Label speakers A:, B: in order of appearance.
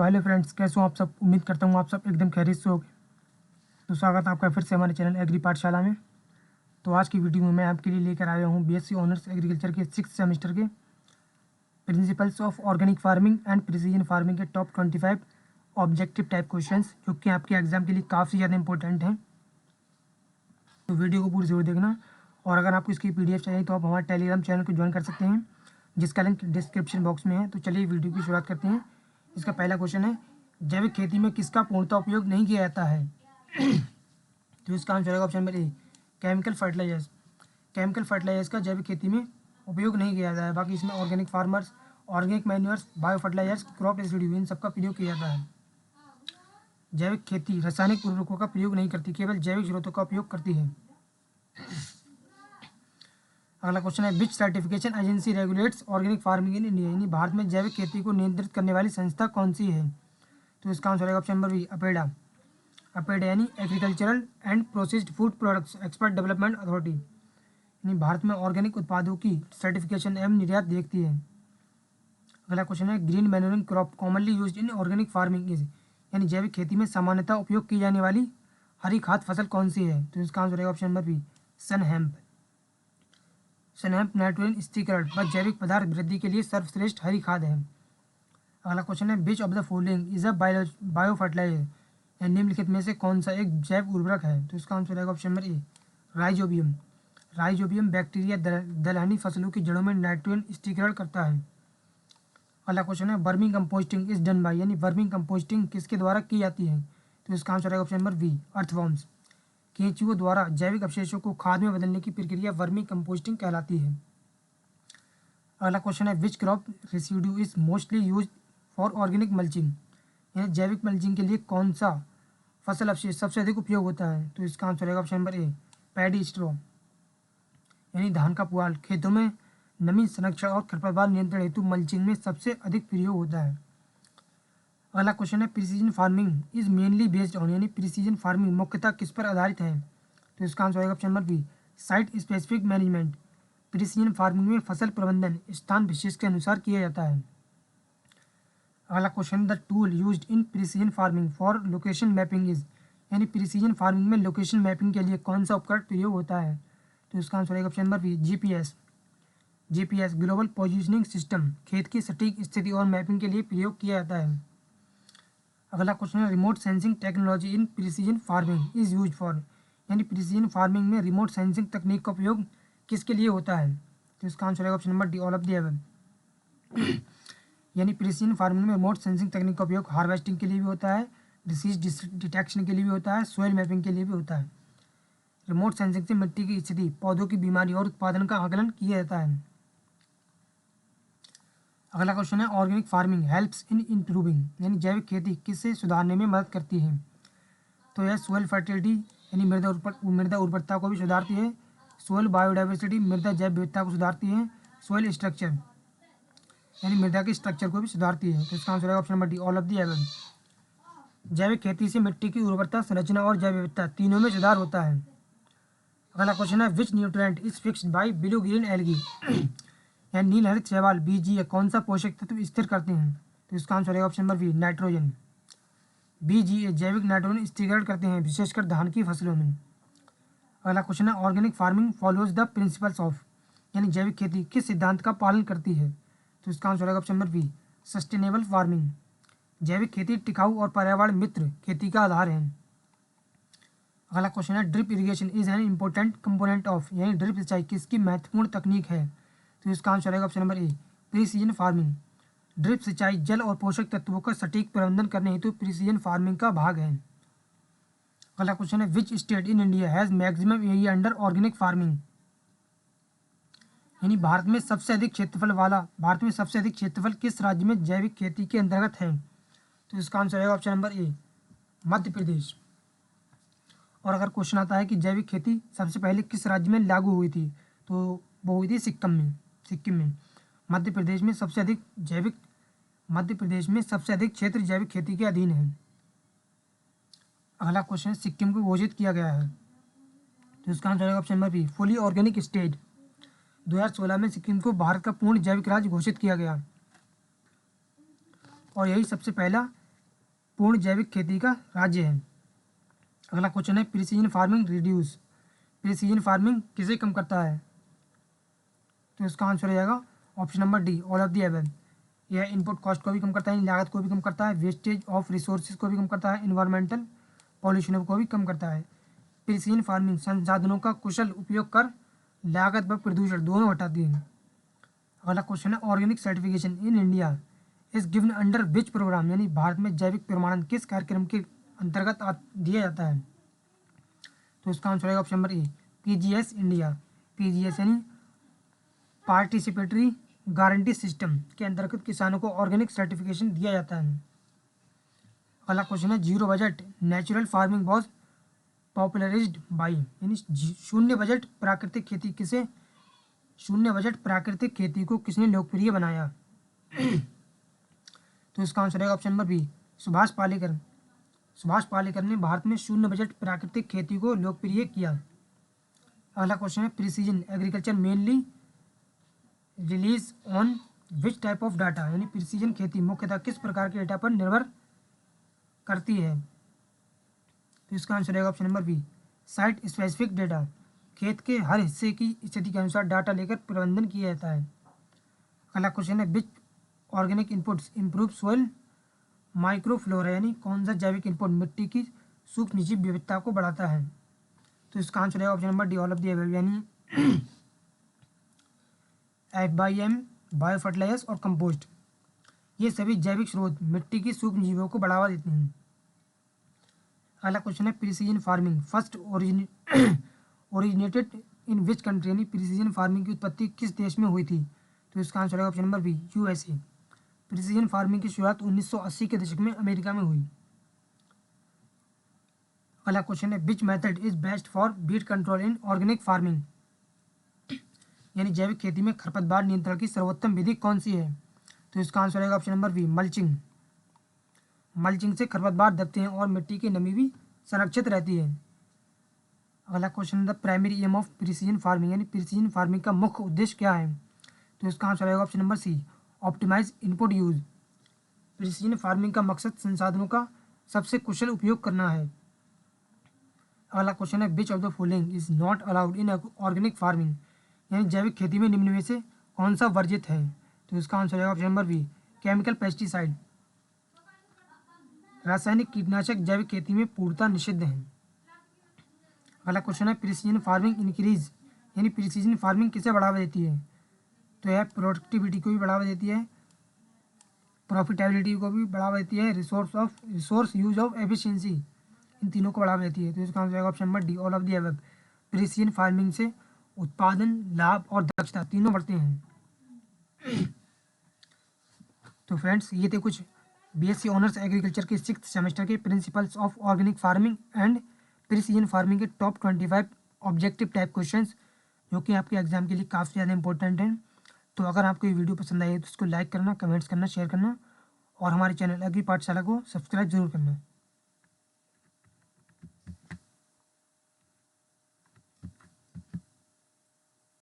A: तो hello friends, कैसे हो आप सब। उम्मीद करता हूँ आप सब एकदम खैरियत से होगे। तो स्वागत है आपका फिर से हमारे चैनल एग्री पाठशाला में। तो आज की वीडियो में मैं आपके लिए लेकर आया हूँ बीएससी ऑनर्स एग्रीकल्चर के 6th सेमेस्टर के principles of organic farming and precision farming के टॉप 25 ऑब्जेक्टिव टाइप क्वेश्चंस, जो कि आपके एग्जाम के लिए काफ़ी ज़्यादा इंपॉर्टेंट हैं। तो वीडियो को पूरी जरूर देखना, और अगर आपको इसकी PDF चाहिए तो आप हमारे टेलीग्राम चैनल को ज्वाइन कर सकते हैं, जिसका लिंक डिस्क्रिप्शन बॉक्स में है। तो चलिए वीडियो की शुरुआत करते हैं। इसका पहला क्वेश्चन है, जैविक खेती में किसका पूर्णतः उपयोग नहीं किया जाता है? तो इसका आंसर होगा option number A, chemical fertilizers. Chemical fertilizers का जैविक खेती में उपयोग नहीं किया जाता है। बाकी इसमें organic farmers, organic manures, bio fertilizers, crop residue, इन सबका प्रयोग किया जाता है। जैविक खेती रासायनिक उर्वरकों का प्रयोग नहीं करती, केवल जैविक स्रोतों का उपयोग करती है। अगला क्वेश्चन है, which certification agency regulates organic farming in India? यानी भारत में जैविक खेती को नियंत्रित करने वाली संस्था कौन सी है? तो इसका आंसर होगा option number B, APEDA. APEDA यानी agricultural and processed food products export development authority, यानी भारत में ऑर्गेनिक उत्पादों की सर्टिफिकेशन एवं निर्यात देखती है। अगला क्वेश्चन है, green manuring crop commonly used in organic farming is? यानी जैविक खेती में सामान्यतः उपयोग की जाने वाली हरी खाद फसल कौन सी है? तो इसका आंसर होगा option number B, sunhemp. Sunhemp nitrogen स्थिरीकरण व जैविक पदार्थ वृद्धि के लिए सर्वश्रेष्ठ हरी खाद है। अगला क्वेश्चन है, which of the following is a bio fertilizer? निम्नलिखित में से कौन सा एक जैव उर्वरक है? तो इसका आंसर रहेगा ऑप्शन नंबर ए, राइजोबियम। राइजोबियम बैक्टीरिया दलहनी फसलों की जड़ों में नाइट्रोजन स्थिरीकरण करता है। अगला क्वेश्चन है, worming composting is done by? यानी वर्मिंग कंपोस्टिंग किसके द्वारा की जाती है? तो इसका आंसर रहेगा ऑप्शन नंबर बी, अर्थवॉर्म्स। केंचुओं द्वारा जैविक अवशेषों को खाद में बदलने की प्रक्रिया वर्मिंग कंपोस्टिंग कहलाती है। अगला क्वेश्चन है, which crop residue is mostly use for organic mulching? यानी जैविक मल्चिंग के लिए कौन सा फसल अवशेष सबसे अधिक उपयोग होता है? तो इसका आंसर रहेगा ऑप्शन नंबर ए, पैडी स्ट्रॉ, यानी धान का पुआल। खेतों में नमी संरक्षण और खरपतवार नियंत्रण हेतु मल्चिंग में सबसे अधिक प्रयोग होता है। अगला क्वेश्चन है, precision farming is mainly based on? यानी प्रिसीजन फार्मिंग मुख्यतः किस पर आधारित है? तो इसका आंसर होगा option number B, site specific management. Precision farming में फसल प्रबंधन स्थान विशेष के अनुसार किया जाता है। अगला question, the tool used in precision farming for location mapping is? यानी प्रिसीजन फार्मिंग में लोकेशन मैपिंग के लिए कौन सा उपकरण प्रयोग होता है? तो इसका आंसर होगा option number B, GPS। GPS global positioning system खेत की सटीक स्थिति और मैपिंग के लिए प्रयोग किया जाता है। अगला क्वेश्चन है, remote sensing technology in precision farming is use for? यानी प्रिसीजन फार्मिंग में रिमोट सेंसिंग तकनीक का उपयोग किसके लिए होता है? तो इसका आंसर है option number D, all of the above. यानी प्रिसीजन फार्मिंग में रिमोट सेंसिंग तकनीक का उपयोग हार्वेस्टिंग के लिए भी होता है, डिसीज डिटेक्शन के लिए भी होता है, सोइल मैपिंग के लिए भी होता है। रिमोट सेंसिंग से मिट्टी की स्थिति, पौधों की बीमारी और उत्पादन का आकलन किया जाता है। अगला क्वेश्चन है, organic farming helps in improving? यानी जैविक खेती किससे सुधारने में मदद करती है? तो यह सोइल फर्टिलिटी यानी मृदा उर्वरता को भी सुधारती है, सोइल बायोडाइवर्सिटी मृदा जैव विविधता को सुधारती है, सोइल स्ट्रक्चर यानी मृदा के स्ट्रक्चर को भी सुधारती है। तो इसका आंसर है option number D, all of the above. जैविक खेती से मिट्टी की उर्वरता, संरचना और जैव विविधता तीनों में सुधार होता है। अगला क्वेश्चन है, विच nutrient is fixed by blue green algae? यानी नील हरित शैवाल बीजीए कौन सा पोषक तत्व स्थिर करते हैं? तो इसका आंसर है option number B, nitrogen. BGA जैविक नाइट्रोजन स्थिरीकरण करते हैं, विशेषकर धान की फसलों में। अगला क्वेश्चन है, organic farming follows the principles of? यानी जैविक खेती किस सिद्धांत का पालन करती है? तो इसका आंसर है option number B, sustainable farming. जैविक खेती टिकाऊ और पर्यावरण मित्र खेती का आधार है। अगला क्वेश्चन है, drip irrigation is an important component of? यानी ड्रिप सिंचाई किसकी महत्वपूर्ण तकनीक है? तो इसका आंसर है ऑप्शन नंबर ए, प्रिसीजन फार्मिंग। ड्रिप सिंचाई जल और पोषक तत्वों का सटीक प्रबंधन करने हेतु प्रिसीजन फार्मिंग का भाग है। अगला क्वेश्चन है, which state in India has maximum area under organic farming? यानी भारत में सबसे अधिक क्षेत्रफल किस राज्य में जैविक खेती के अंतर्गत है? तो इसका आंसर है ऑप्शन नंबर ए, मध्य प्रदेश। और अगर क्वेश्चन आता है कि जैविक खेती सबसे पहले किस राज्य में लागू हुई थी, तो वो हुई थी सिक्किम में। मध्य प्रदेश में सबसे अधिक क्षेत्र जैविक खेती के अधीन है। अगला क्वेश्चन, सिक्किम को घोषित किया गया है? तो इसका आंसर है option number B, fully organic state. 2016 में सिक्किम को भारत का पूर्ण जैविक राज्य घोषित किया गया, और यही सबसे पहला पूर्ण जैविक खेती का राज्य है। अगला क्वेश्चन है precision farming reduce, precision farming किसे कम करता है? तो इसका आंसर हो जाएगा option number D, all of the above. यह इनपुट कॉस्ट को भी कम करता है, लागत को भी कम करता है, वेस्टेज ऑफ रिसोर्सेज को भी कम करता है, इन्वायरमेंटल पॉल्यूशन को भी कम करता है। प्रिसीजन फार्मिंग संसाधनों का कुशल उपयोग कर लागत व प्रदूषण दोनों हटाती है। अगला क्वेश्चन है organic certification in India is given under which programme, यानी भारत में जैविक प्रमाणन किस कार्यक्रम के अंतर्गत दिया जाता है? तो इसका आंसर है ऑप्शन नंबर ए, पीजीएस इंडिया। पीजीएस यानी पार्टिसिपेटरी गारंटी सिस्टम के अंतर्गत किसानों को ऑर्गेनिक सर्टिफिकेशन दिया जाता है। अगला क्वेश्चन है zero budget natural farming was popularised by, यानी शून्य बजट प्राकृतिक खेती किसे, शून्य बजट प्राकृतिक खेती को किसने लोकप्रिय बनाया? तो इसका आंसर है option number B, Subhash Palekar. Subhash Palekar ने भारत में शून्य बजट प्राकृतिक खेती को लोकप्रिय किया। अगला क्वेश्चन है precision agriculture mainly release on which type of data, यानी प्रिसीजन खेती मुख्यतः किस प्रकार के डेटा पर निर्भर करती है? तो इसका आंसर है option number B, site specific data. खेत के हर हिस्से की स्थिति के अनुसार डाटा लेकर प्रबंधन किया जाता है। अगला क्वेश्चन है which organic inputs improve soil microflora, यानी कौन सा जैविक इनपुट मिट्टी की सूक्ष्म जीव विविधता को बढ़ाता है? तो इसका आंसर है option number D, all of the above, यानी FYM, बायो फर्टिलाइजर्स और कंपोस्ट। ये सभी जैविक स्रोत मिट्टी की सूक्ष्म जीवों को बढ़ावा देते हैं। अगला क्वेश्चन है precision farming first originated in which country, यानी प्रिसीजन फार्मिंग की उत्पत्ति किस देश में हुई थी? तो इसका आंसर है option number B, USA। Precision farming की शुरुआत 1980 के दशक में अमेरिका में हुई। अगला क्वेश्चन है which method is best for weed control in organic farming, यानी जैविक खेती में खरपतवार नियंत्रण की सर्वोत्तम विधि कौन सी है? तो इसका आंसर है option number B, mulching. Mulching से खरपतवार दबते हैं और मिट्टी की नमी भी संरक्षित रहती है। अगला question the primary aim of precision farming, यानी प्रिसीजन फार्मिंग का मुख्य उद्देश्य क्या है? तो इसका आंसर है option number C, optimise input use. Precision farming का मकसद संसाधनों का सबसे कुशल उपयोग करना है। अगला क्वेश्चन है which of the following is not allowed in organic farming, यानी जैविक खेती में निम्न में से कौन सा वर्जित है? तो इसका आंसर है option number B, chemical pesticide. रासायनिक कीटनाशक जैविक खेती में पूर्णतः निषिद्ध हैं। अगला क्वेश्चन है प्रिसीजन फार्मिंग इंक्रीज, यानी प्रिसीजन फार्मिंग किसे बढ़ावा देती है? तो यह प्रोडक्टिविटी को भी बढ़ावा देती है, प्रॉफिटेबिलिटी को भी बढ़ावा देती है, रिसोर्स यूज ऑफ एफिशिएंसी, इन तीनों को बढ़ावा देती है। तो इसका आंसर है option number D, all of the above. Precision farming से उत्पादन, लाभ और दक्षता तीनों बढ़ते हैं। तो फ्रेंड्स ये थे कुछ BSc ऑनर्स एग्रीकल्चर के 6th सेमेस्टर के principles of organic farming and precision farming के टॉप 25 ऑब्जेक्टिव टाइप क्वेश्चंस, जो कि आपके एग्जाम के लिए काफ़ी ज़्यादा इंपॉर्टेंट हैं। तो अगर आपको ये वीडियो पसंद आई है तो इसको लाइक करना, कमेंट्स करना, शेयर करना और हमारे चैनल एग्री पाठशाला को सब्सक्राइब जरूर करना।